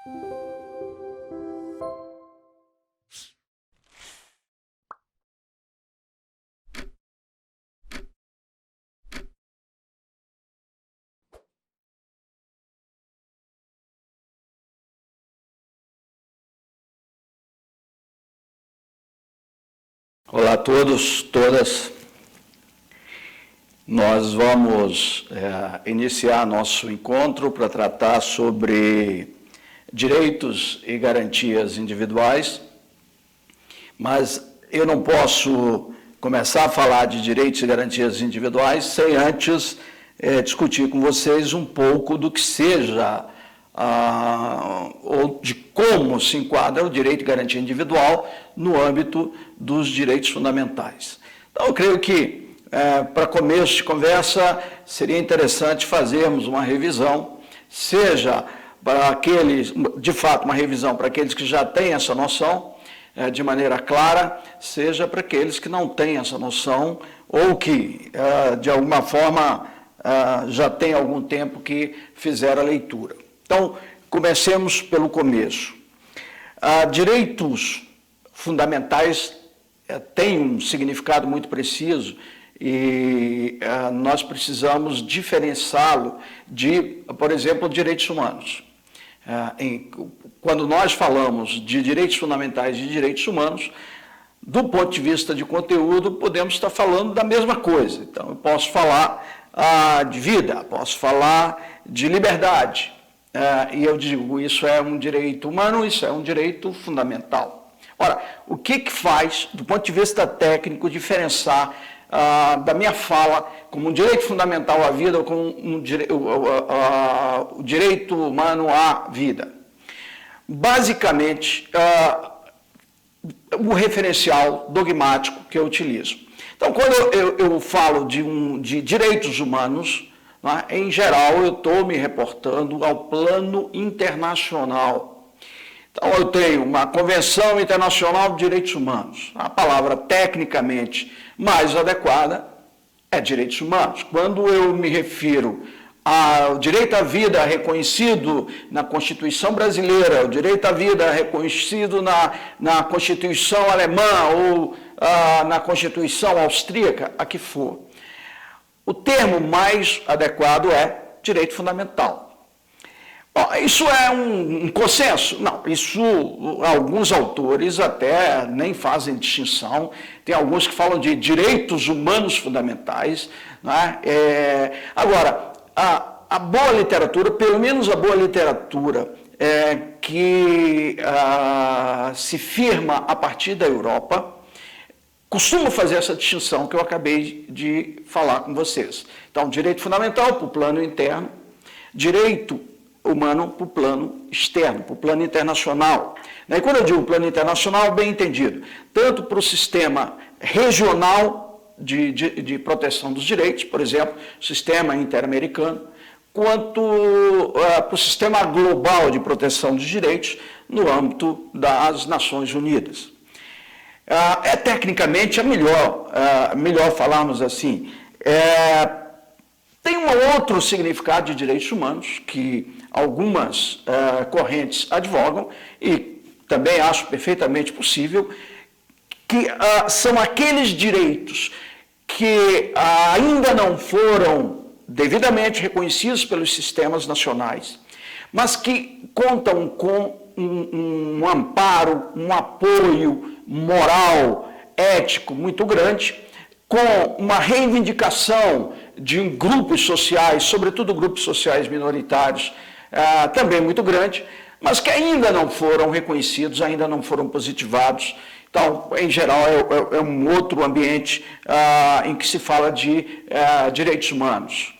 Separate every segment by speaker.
Speaker 1: Olá a todos, todas. Nós vamos iniciar nosso encontro para tratar sobre direitos e garantias individuais, mas eu não posso começar a falar de direitos e garantias individuais sem antes discutir com vocês um pouco do que seja ou de como se enquadra o direito e garantia individual no âmbito dos direitos fundamentais. Então, eu creio que, para começo de conversa, seria interessante fazermos uma revisão, seja para aqueles, de fato, uma revisão para aqueles que já têm essa noção de maneira clara, seja para aqueles que não têm essa noção ou que, de alguma forma, já têm algum tempo que fizeram a leitura. Então, comecemos pelo começo. Direitos fundamentais têm um significado muito preciso e nós precisamos diferenciá-lo de, por exemplo, direitos humanos. Quando nós falamos de direitos fundamentais e direitos humanos, do ponto de vista de conteúdo, podemos estar falando da mesma coisa. Então, eu posso falar de vida, posso falar de liberdade, e eu digo, isso é um direito humano, isso é um direito fundamental. Ora, o que faz, do ponto de vista técnico, diferenciar da minha fala como um direito fundamental à vida ou como o direito humano à vida? Basicamente, o referencial dogmático que eu utilizo. Então, quando eu falo de direitos humanos, em geral, eu estou me reportando ao plano internacional. Então, eu tenho uma Convenção Internacional de Direitos Humanos. A palavra tecnicamente mais adequada é direitos humanos. Quando eu me refiro ao direito à vida reconhecido na Constituição brasileira, o direito à vida reconhecido na Constituição alemã ou na Constituição austríaca, a que for. O termo mais adequado é direito fundamental. Bom, isso é um consenso? Não, isso alguns autores até nem fazem distinção. Tem alguns que falam de direitos humanos fundamentais. Né? Agora, a boa literatura, pelo menos a boa literatura que se firma a partir da Europa, costuma fazer essa distinção que eu acabei de falar com vocês. Então, direito fundamental para o plano interno, direito humano para o plano externo, para o plano internacional. E quando eu digo plano internacional, bem entendido, tanto para o sistema regional de proteção dos direitos, por exemplo, sistema interamericano, quanto para o sistema global de proteção dos direitos no âmbito das Nações Unidas. Tecnicamente é melhor falarmos assim. Tem um outro significado de direitos humanos que algumas correntes advogam e também acho perfeitamente possível, que são aqueles direitos que ainda não foram devidamente reconhecidos pelos sistemas nacionais, mas que contam com um amparo, um apoio moral, ético muito grande, com uma reivindicação de grupos sociais, sobretudo grupos sociais minoritários, também muito grande, mas que ainda não foram reconhecidos, ainda não foram positivados. Então, em geral, é um outro ambiente em que se fala de direitos humanos.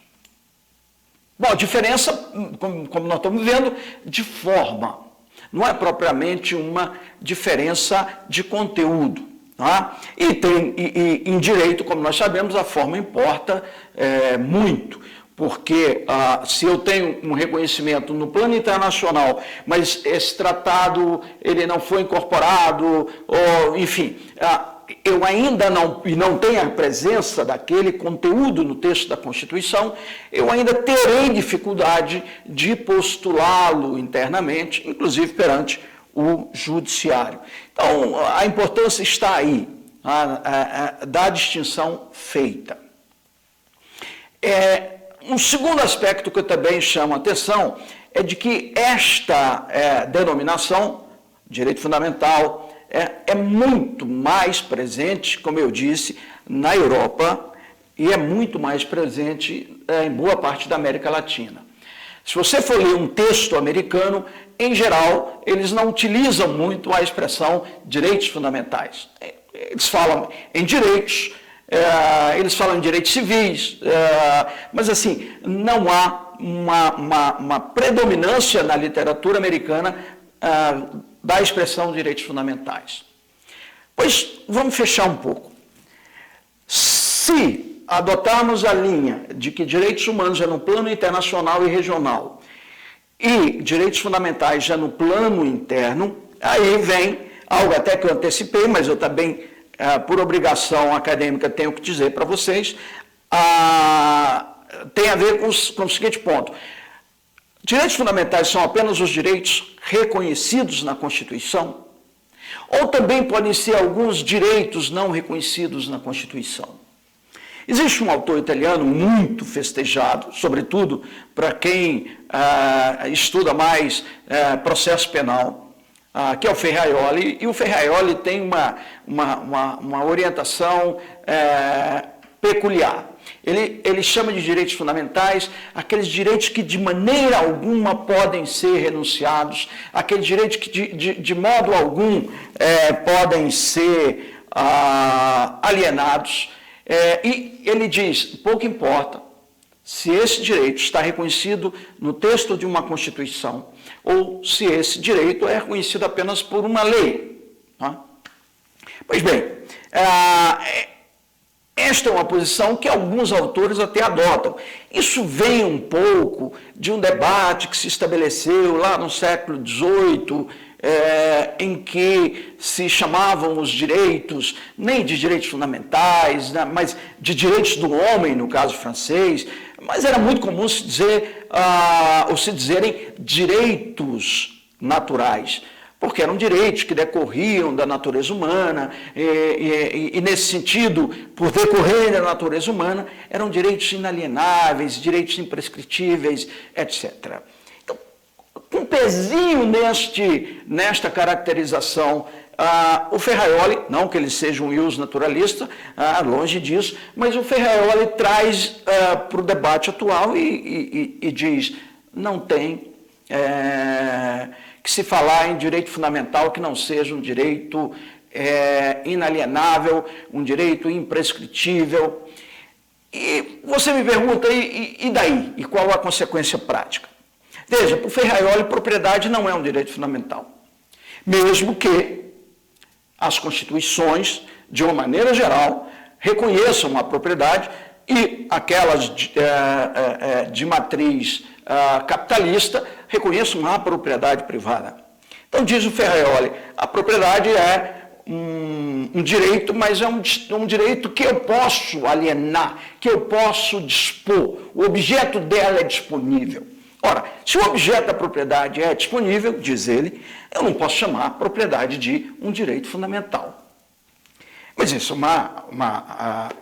Speaker 1: Bom, a diferença, como nós estamos vendo, de forma. Não é propriamente uma diferença de conteúdo. Tá? E em direito, como nós sabemos, a forma importa muito, porque se eu tenho um reconhecimento no plano internacional, mas esse tratado ele não foi incorporado, ou, enfim, eu ainda não tenho a presença daquele conteúdo no texto da Constituição, eu ainda terei dificuldade de postulá-lo internamente, inclusive perante o judiciário. Então, a importância está aí, da distinção feita. Um segundo aspecto que eu também chamo a atenção é de que esta denominação, direito fundamental, é muito mais presente, como eu disse, na Europa e é muito mais presente em boa parte da América Latina. Se você for ler um texto americano, em geral, eles não utilizam muito a expressão direitos fundamentais. Eles falam em direitos, eles falam em direitos civis, mas assim, não há uma predominância na literatura americana da expressão direitos fundamentais. Pois vamos fechar um pouco. Se adotarmos a linha de que direitos humanos é no plano internacional e regional e direitos fundamentais já no plano interno, aí vem algo até que eu antecipei, mas eu também, por obrigação acadêmica, tenho que dizer para vocês, tem a ver com o seguinte ponto. Direitos fundamentais são apenas os direitos reconhecidos na Constituição? Ou também podem ser alguns direitos não reconhecidos na Constituição? Existe um autor italiano muito festejado, sobretudo para quem estuda mais processo penal, que é o Ferraioli, e o Ferraioli tem uma orientação peculiar. Ele chama de direitos fundamentais aqueles direitos que de maneira alguma podem ser renunciados, aqueles direitos que de modo algum podem ser alienados. E ele diz, pouco importa se esse direito está reconhecido no texto de uma Constituição ou se esse direito é reconhecido apenas por uma lei. Tá? Pois bem, esta é uma posição que alguns autores até adotam. Isso vem um pouco de um debate que se estabeleceu lá no século XVIII, em que se chamavam os direitos, nem de direitos fundamentais, né, mas de direitos do homem, no caso francês, mas era muito comum se dizer, ou se dizerem direitos naturais, porque eram direitos que decorriam da natureza humana, e nesse sentido, por decorrer da natureza humana, eram direitos inalienáveis, direitos imprescritíveis, etc. Então, um pezinho nesta caracterização, o Ferraioli, não que ele seja um ius naturalista, longe disso, mas o Ferraioli traz para o debate atual e diz, não tem que se falar em direito fundamental que não seja um direito inalienável, um direito imprescritível. E você me pergunta, e daí? E qual a consequência prática? Veja, para o Ferraioli, propriedade não é um direito fundamental. Mesmo que as constituições, de uma maneira geral, reconheçam a propriedade e aquelas de matriz capitalista reconheçam a propriedade privada. Então, diz o Ferraioli, a propriedade é um direito, mas é um direito que eu posso alienar, que eu posso dispor. O objeto dela é disponível. Ora, se o objeto da propriedade é disponível, diz ele, eu não posso chamar a propriedade de um direito fundamental. Mas isso é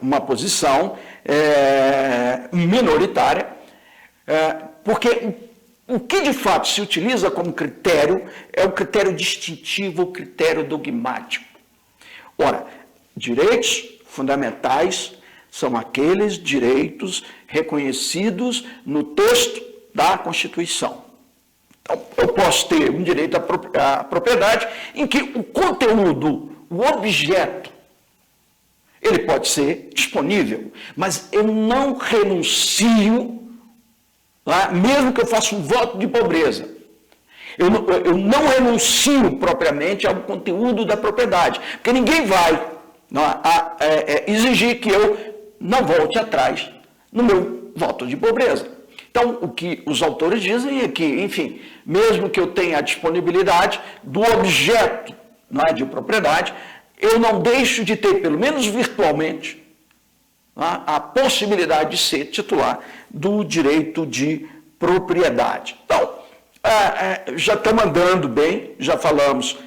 Speaker 1: uma posição minoritária, porque o que de fato se utiliza como critério é o critério distintivo, o critério dogmático. Ora, direitos fundamentais são aqueles direitos reconhecidos no texto da Constituição. Então, eu posso ter um direito à propriedade em que o conteúdo, o objeto, ele pode ser disponível, mas eu não renuncio, mesmo que eu faça um voto de pobreza. Eu não renuncio propriamente ao conteúdo da propriedade, porque ninguém vai exigir que eu não volte atrás no meu voto de pobreza. Então, o que os autores dizem é que, enfim, mesmo que eu tenha a disponibilidade do objeto de propriedade, eu não deixo de ter, pelo menos virtualmente, a possibilidade de ser titular do direito de propriedade. Então, já estamos andando bem, já falamos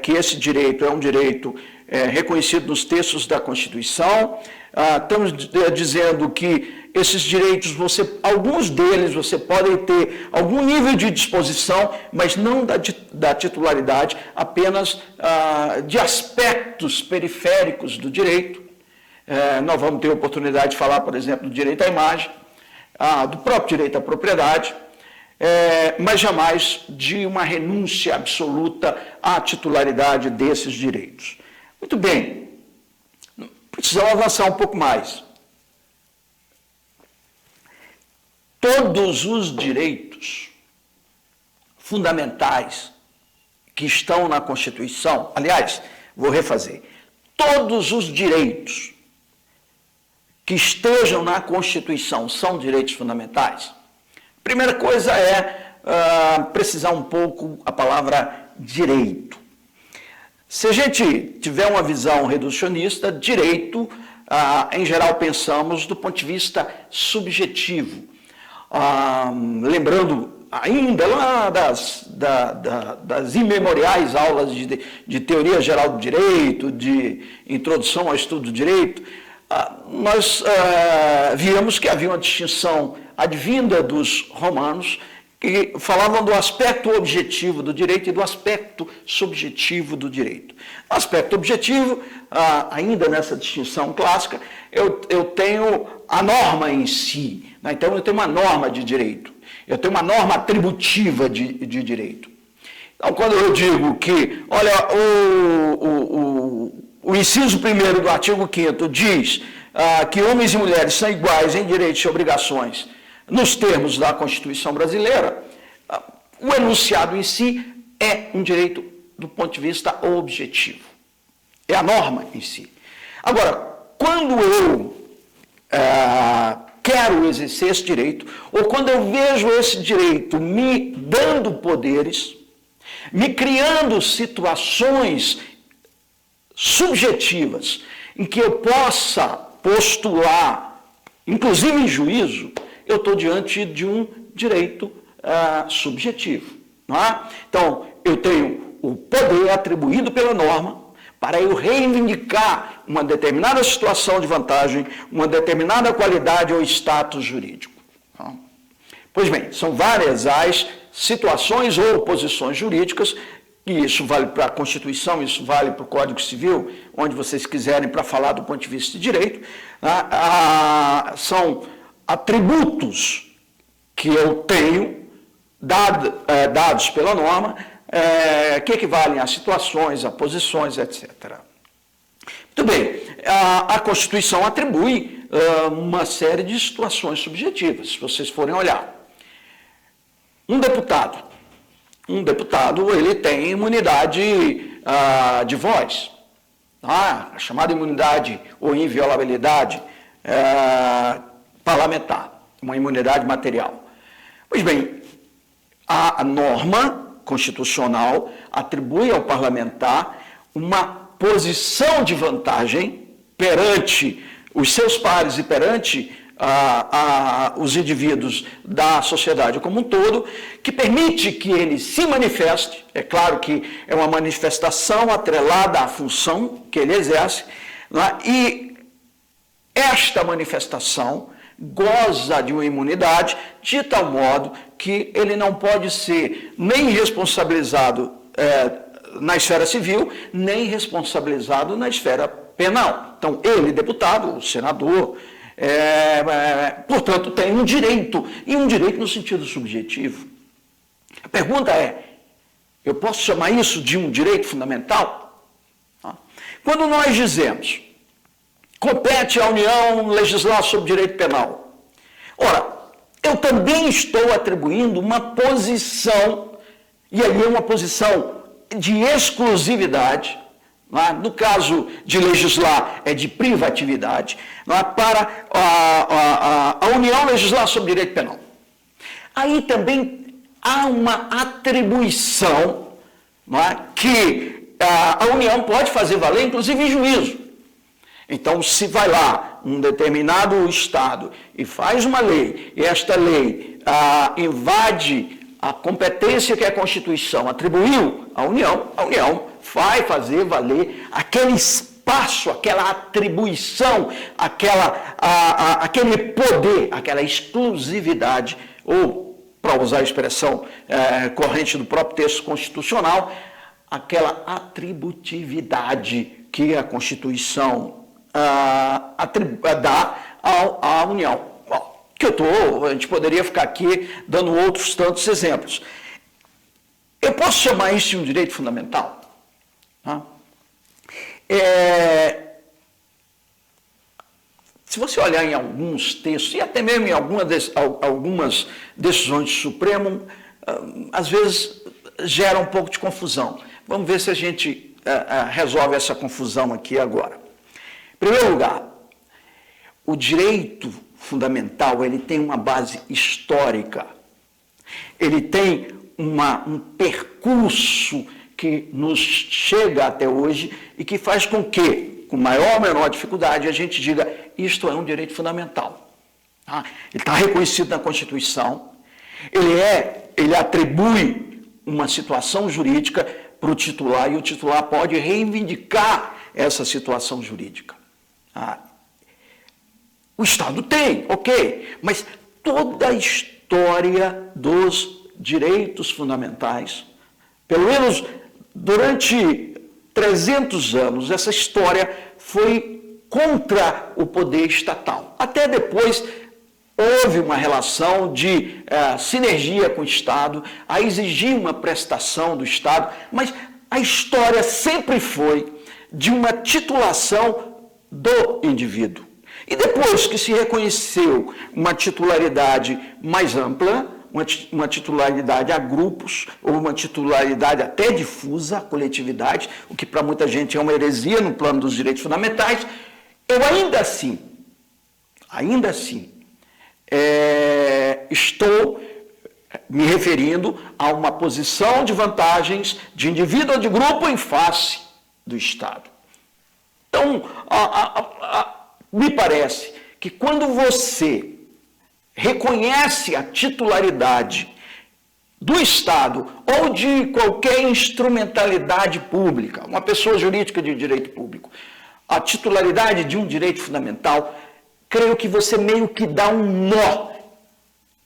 Speaker 1: que esse direito é um direito reconhecido nos textos da Constituição, estamos dizendo que esses direitos, alguns deles você pode ter algum nível de disposição, mas não da titularidade, apenas de aspectos periféricos do direito. Nós vamos ter oportunidade de falar, por exemplo, do direito à imagem, do próprio direito à propriedade, mas jamais de uma renúncia absoluta à titularidade desses direitos. Muito bem, precisamos avançar um pouco mais. Todos os direitos fundamentais que estão na Constituição, aliás, vou refazer, todos os direitos que estejam na Constituição são direitos fundamentais? Primeira coisa é precisar um pouco a palavra direito. Se a gente tiver uma visão reducionista, direito, em geral, pensamos do ponto de vista subjetivo. Lembrando ainda lá das imemoriais aulas de teoria geral do direito, de introdução ao estudo do direito, nós víamos que havia uma distinção advinda dos romanos que falavam do aspecto objetivo do direito e do aspecto subjetivo do direito. No aspecto objetivo, ainda nessa distinção clássica, eu tenho a norma em si, né? Então eu tenho uma norma de direito, eu tenho uma norma atributiva de direito. Então quando eu digo que, olha, o inciso 1º do artigo 5º diz que homens e mulheres são iguais em direitos e obrigações nos termos da Constituição brasileira, o enunciado em si é um direito do ponto de vista objetivo. É a norma em si. Agora, quando eu quero exercer esse direito, ou quando eu vejo esse direito me dando poderes, me criando situações subjetivas em que eu possa postular, inclusive em juízo, eu estou diante de um direito subjetivo. Não é? Então, eu tenho o poder atribuído pela norma para eu reivindicar uma determinada situação de vantagem, uma determinada qualidade ou status jurídico. Pois bem, são várias as situações ou posições jurídicas, e isso vale para a Constituição, isso vale para o Código Civil, onde vocês quiserem para falar do ponto de vista de direito, são atributos que eu tenho, dados pela norma, que equivalem a situações, a posições, etc. Muito bem, a Constituição atribui uma série de situações subjetivas, se vocês forem olhar. Um deputado, ele tem imunidade de voz, a chamada imunidade ou inviolabilidade parlamentar, uma imunidade material. Pois bem, a norma constitucional atribui ao parlamentar uma posição de vantagem perante os seus pares e perante os indivíduos da sociedade como um todo, que permite que ele se manifeste. É claro que é uma manifestação atrelada à função que ele exerce, né? E esta manifestação goza de uma imunidade de tal modo que ele não pode ser nem responsabilizado na esfera civil, nem responsabilizado na esfera penal. Então, ele, deputado, senador, portanto, tem um direito, e um direito no sentido subjetivo. A pergunta é, eu posso chamar isso de um direito fundamental? Quando nós dizemos, compete à União legislar sobre direito penal. Ora, eu também estou atribuindo uma posição, e aí é uma posição de exclusividade, no caso de legislar é de privatividade, para a União legislar sobre direito penal. Aí também há uma atribuição que a União pode fazer valer, inclusive, em juízo. Então, se vai lá um determinado Estado e faz uma lei, e esta lei invade a competência que a Constituição atribuiu à União, a União vai fazer valer aquele espaço, aquela atribuição, aquele poder, aquela exclusividade, ou, para usar a expressão corrente do próprio texto constitucional, aquela atributividade que a Constituição dá à União. Bom, a gente poderia ficar aqui dando outros tantos exemplos. Eu posso chamar isso de um direito fundamental? Tá? Se você olhar em alguns textos, e até mesmo em algumas decisões do Supremo, às vezes gera um pouco de confusão. Vamos ver se a gente resolve essa confusão aqui agora. Em primeiro lugar, o direito fundamental, ele tem uma base histórica, ele tem um percurso que nos chega até hoje e que faz com que, com maior ou menor dificuldade, a gente diga, isto é um direito fundamental. Tá? Ele está reconhecido na Constituição, ele atribui uma situação jurídica para o titular e o titular pode reivindicar essa situação jurídica. O Estado tem, ok, mas toda a história dos direitos fundamentais, pelo menos durante 300 anos, essa história foi contra o poder estatal. Até depois houve uma relação de sinergia com o Estado, a exigir uma prestação do Estado, mas a história sempre foi de uma titulação do indivíduo. E depois que se reconheceu uma titularidade mais ampla, uma titularidade a grupos, ou uma titularidade até difusa, a coletividade, o que para muita gente é uma heresia no plano dos direitos fundamentais, eu ainda assim, estou me referindo a uma posição de vantagens de indivíduo ou de grupo em face do Estado. Então, me parece que quando você reconhece a titularidade do Estado ou de qualquer instrumentalidade pública, uma pessoa jurídica de direito público, a titularidade de um direito fundamental, creio que você meio que dá um nó,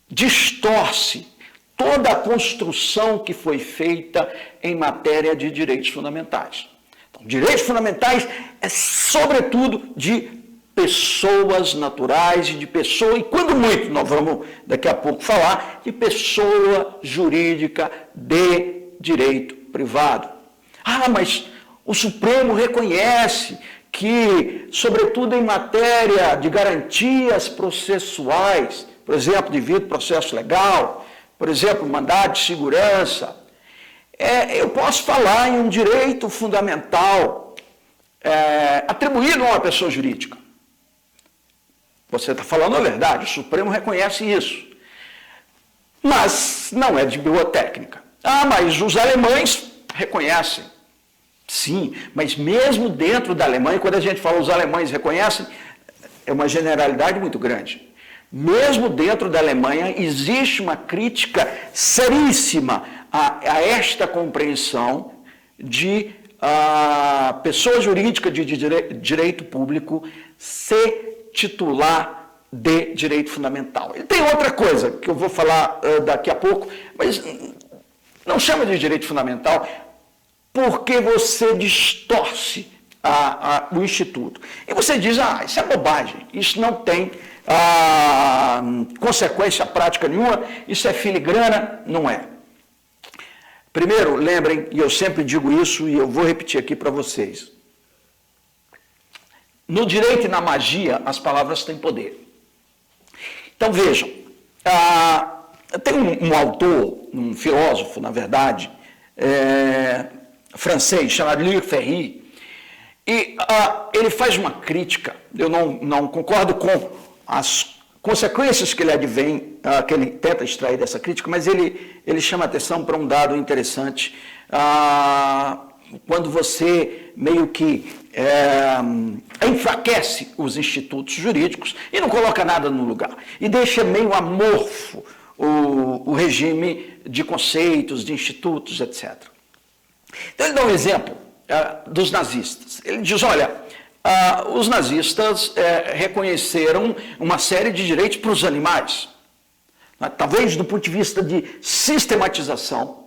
Speaker 1: distorce toda a construção que foi feita em matéria de direitos fundamentais. Então, direitos fundamentais é, sobretudo, de pessoas naturais e de pessoa, e quando muito, nós vamos daqui a pouco falar, de pessoa jurídica de direito privado. Mas o Supremo reconhece que, sobretudo em matéria de garantias processuais, por exemplo, devido processo legal, por exemplo, mandado de segurança, eu posso falar em um direito fundamental atribuído a uma pessoa jurídica. Você está falando a verdade, o Supremo reconhece isso. Mas não é de biotécnica. Mas os alemães reconhecem. Sim, mas mesmo dentro da Alemanha, quando a gente fala os alemães reconhecem, é uma generalidade muito grande. Mesmo dentro da Alemanha, existe uma crítica seríssima a esta compreensão de pessoa jurídica de direito público ser titular de direito fundamental. E tem outra coisa que eu vou falar daqui a pouco, mas não chama de direito fundamental porque você distorce o Instituto. E você diz, isso é bobagem, isso não tem consequência prática nenhuma, isso é filigrana, não é. Primeiro, lembrem, e eu sempre digo isso e eu vou repetir aqui para vocês, no direito e na magia, as palavras têm poder. Então, vejam, tem um autor, um filósofo, na verdade, francês, chamado Louis Ferry, e ele faz uma crítica, eu não concordo com as consequências que ele advém, que ele tenta extrair dessa crítica, mas ele chama atenção para um dado interessante, quando você meio que enfraquece os institutos jurídicos e não coloca nada no lugar, e deixa meio amorfo o regime de conceitos, de institutos, etc. Então ele dá um exemplo dos nazistas. Ele diz, olha, os nazistas reconheceram uma série de direitos para os animais. Talvez do ponto de vista de sistematização,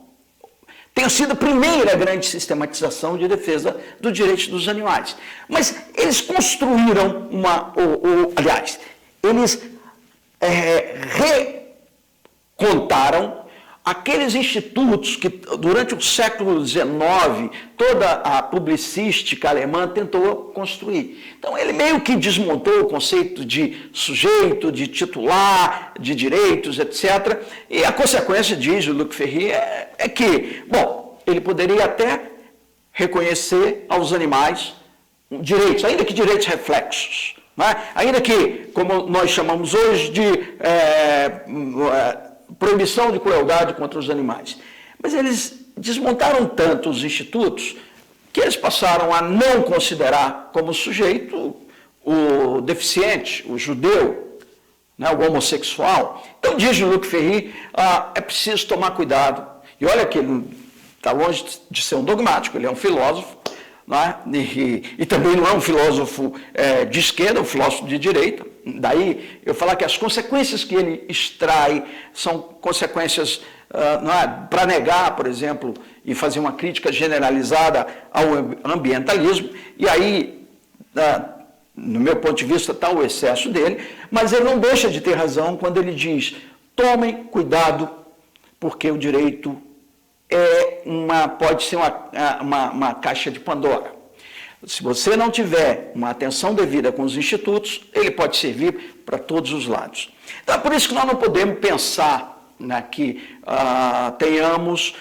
Speaker 1: tenha sido a primeira grande sistematização de defesa dos direitos dos animais. Mas eles construíram aliás, eles recontaram aqueles institutos que, durante o século XIX, toda a publicística alemã tentou construir. Então, ele meio que desmontou o conceito de sujeito, de titular, de direitos, etc. E a consequência, diz o Luc Ferry, é que, bom, ele poderia até reconhecer aos animais direitos, ainda que direitos reflexos, né? Ainda que, como nós chamamos hoje de proibição de crueldade contra os animais. Mas eles desmontaram tanto os institutos que eles passaram a não considerar como sujeito o deficiente, o judeu, né, o homossexual. Então, diz o Luc Ferry, é preciso tomar cuidado. E olha que ele está longe de ser um dogmático, ele é um filósofo, né, e também não é um filósofo de esquerda, um filósofo de direita. Daí eu falar que as consequências que ele extrai são consequências para negar, por exemplo, e fazer uma crítica generalizada ao ambientalismo, e aí, no meu ponto de vista, está o excesso dele, mas ele não deixa de ter razão quando ele diz, tomem cuidado, porque o direito pode ser uma caixa de Pandora. Se você não tiver uma atenção devida com os institutos, ele pode servir para todos os lados. Então, é por isso que nós não podemos pensar, né, que tenhamos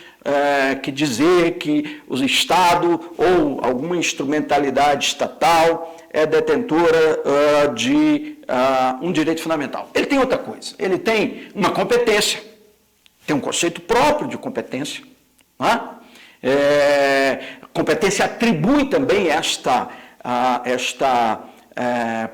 Speaker 1: que dizer que o Estado ou alguma instrumentalidade estatal é detentora de um direito fundamental. Ele tem outra coisa, ele tem uma competência, tem um conceito próprio de competência, não é? Competência atribui também esta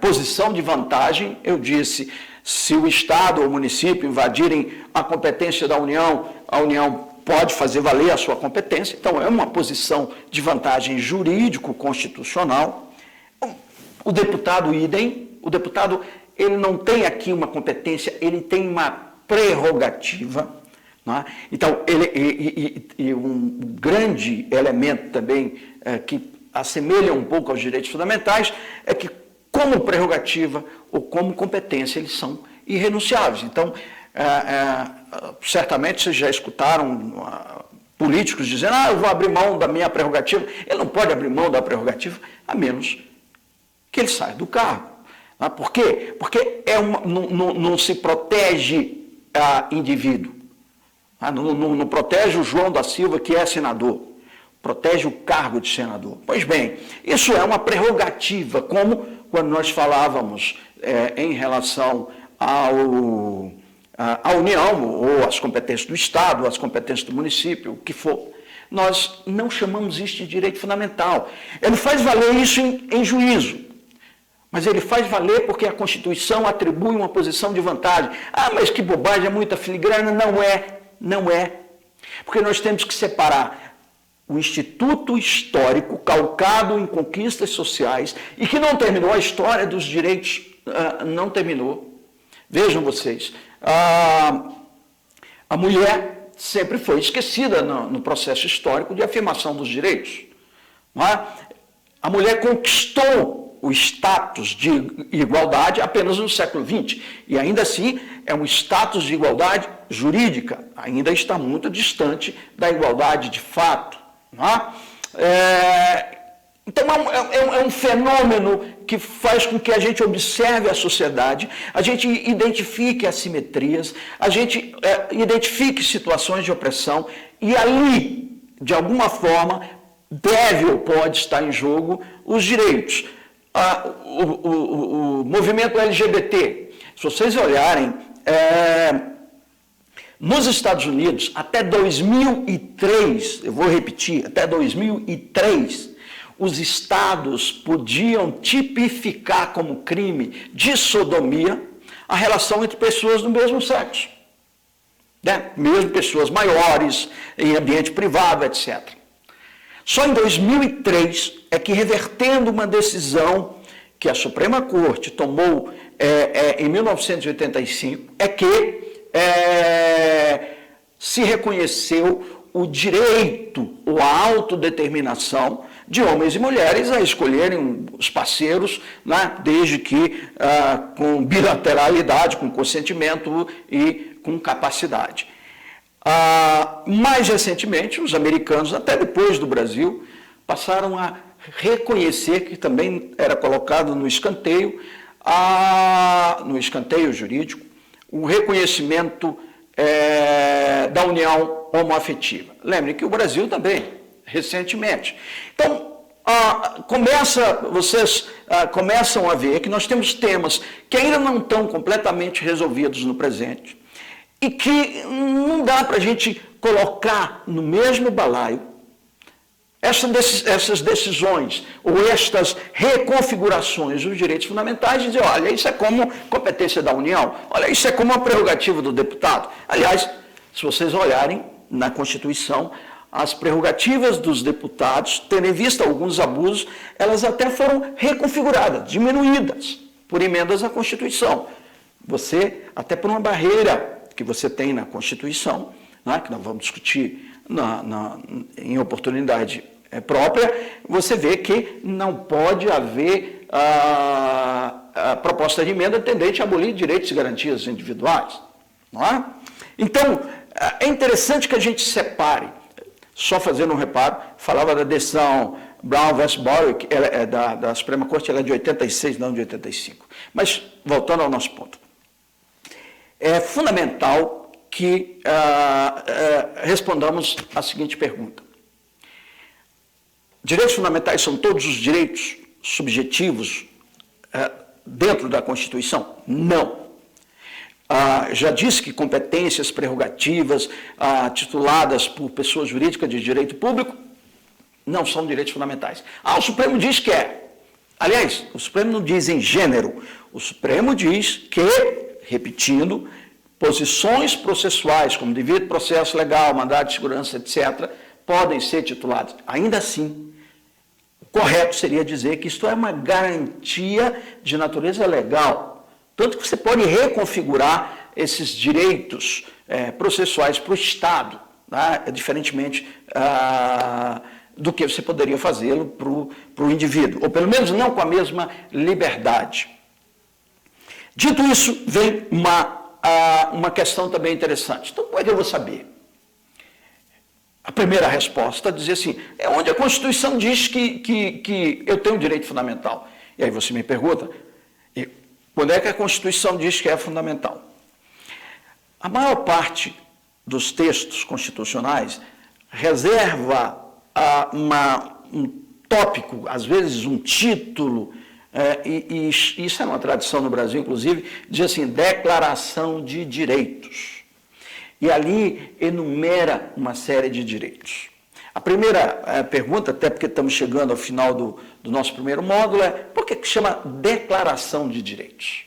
Speaker 1: posição de vantagem. Eu disse, se o Estado ou o município invadirem a competência da União, a União pode fazer valer a sua competência. Então, é uma posição de vantagem jurídico-constitucional. O deputado, idem. O deputado, ele não tem aqui uma competência, ele tem uma prerrogativa. Então, um grande elemento também que assemelha um pouco aos direitos fundamentais é que, como prerrogativa ou como competência, eles são irrenunciáveis. Então, certamente vocês já escutaram políticos dizendo, eu vou abrir mão da minha prerrogativa. Ele não pode abrir mão da prerrogativa, a menos que ele saia do cargo. Por quê? Porque não se protege indivíduo. Não protege o João da Silva, que é senador, protege o cargo de senador. Pois bem, isso é uma prerrogativa, como quando nós falávamos em relação à União, ou às competências do Estado, ou às competências do município, o que for. Nós não chamamos isso de direito fundamental. Ele faz valer isso em juízo, mas ele faz valer porque a Constituição atribui uma posição de vantagem. Mas que bobagem, é muita filigrana. Não é, porque nós temos que separar o instituto histórico calcado em conquistas sociais e que não terminou, a história dos direitos não terminou. Vejam vocês, a mulher sempre foi esquecida no processo histórico de afirmação dos direitos. Não é? A mulher conquistou o status de igualdade apenas no século XX, e ainda assim é um status de igualdade jurídica, ainda está muito distante da igualdade de fato. Não é? Então é um fenômeno que faz com que a gente observe a sociedade, a gente identifique assimetrias, a gente identifique situações de opressão, e ali, de alguma forma, deve ou pode estar em jogo os direitos. O movimento LGBT, se vocês olharem, Nos Estados Unidos, até 2003, eu vou repetir, até 2003, os estados podiam tipificar como crime de sodomia a relação entre pessoas do mesmo sexo. Né? Mesmo pessoas maiores, em ambiente privado, etc. Só em 2003 é que, revertendo uma decisão que a Suprema Corte tomou em 1985, é que se reconheceu o direito ou a autodeterminação de homens e mulheres a escolherem os parceiros, né, desde que com bilateralidade, com consentimento e com capacidade. Mais recentemente, os americanos, até depois do Brasil, passaram a reconhecer, que também era colocado no escanteio jurídico, o reconhecimento da união homoafetiva. Lembre que o Brasil também, recentemente. Então, vocês começam a ver que nós temos temas que ainda não estão completamente resolvidos no presente e que não dá para a gente colocar no mesmo balaio essas decisões ou estas reconfigurações dos direitos fundamentais e dizer, olha, isso é como competência da União, olha, isso é como uma prerrogativa do deputado. Aliás, se vocês olharem na Constituição, as prerrogativas dos deputados, tendo em vista alguns abusos, elas até foram reconfiguradas, diminuídas por emendas à Constituição. Você, até por uma barreira que você tem na Constituição, né, que nós vamos discutir em oportunidade própria, você vê que não pode haver a proposta de emenda tendente a abolir direitos e garantias individuais. Não é? Então, é interessante que a gente separe, só fazendo um reparo, falava da decisão Brown vs. Boyle, que é da Suprema Corte, ela é de 86, não de 85. Mas, voltando ao nosso ponto, é fundamental que respondamos a seguinte pergunta. Direitos fundamentais são todos os direitos subjetivos dentro da Constituição? Não. Já disse que competências, prerrogativas tituladas por pessoas jurídicas de direito público não são direitos fundamentais. O Supremo diz que é. Aliás, o Supremo não diz em gênero. O Supremo diz que, repetindo, posições processuais, como devido processo legal, mandado de segurança, etc., podem ser tituladas. Ainda assim, o correto seria dizer que isto é uma garantia de natureza legal. Tanto que você pode reconfigurar esses direitos processuais para o Estado, né, diferentemente do que você poderia fazê-lo para o indivíduo, ou pelo menos não com a mesma liberdade. Dito isso, vem uma questão também interessante. Então, como é que eu vou saber? A primeira resposta é dizer assim, é onde a Constituição diz que eu tenho direito fundamental. E aí você me pergunta, quando é que a Constituição diz que é fundamental? A maior parte dos textos constitucionais reserva um tópico, às vezes um título, e isso é uma tradição no Brasil, inclusive, diz assim, Declaração de Direitos. E ali enumera uma série de direitos. A primeira pergunta, até porque estamos chegando ao final do nosso primeiro módulo, é por que chama Declaração de Direitos?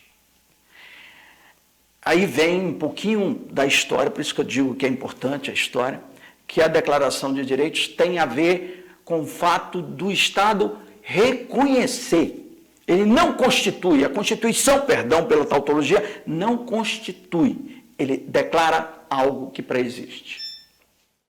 Speaker 1: Aí vem um pouquinho da história, por isso que eu digo que é importante a história, que a Declaração de Direitos tem a ver com o fato do Estado reconhecer. Ele não constitui, a Constituição, perdão pela tautologia, não constitui. Ele declara algo que pré-existe.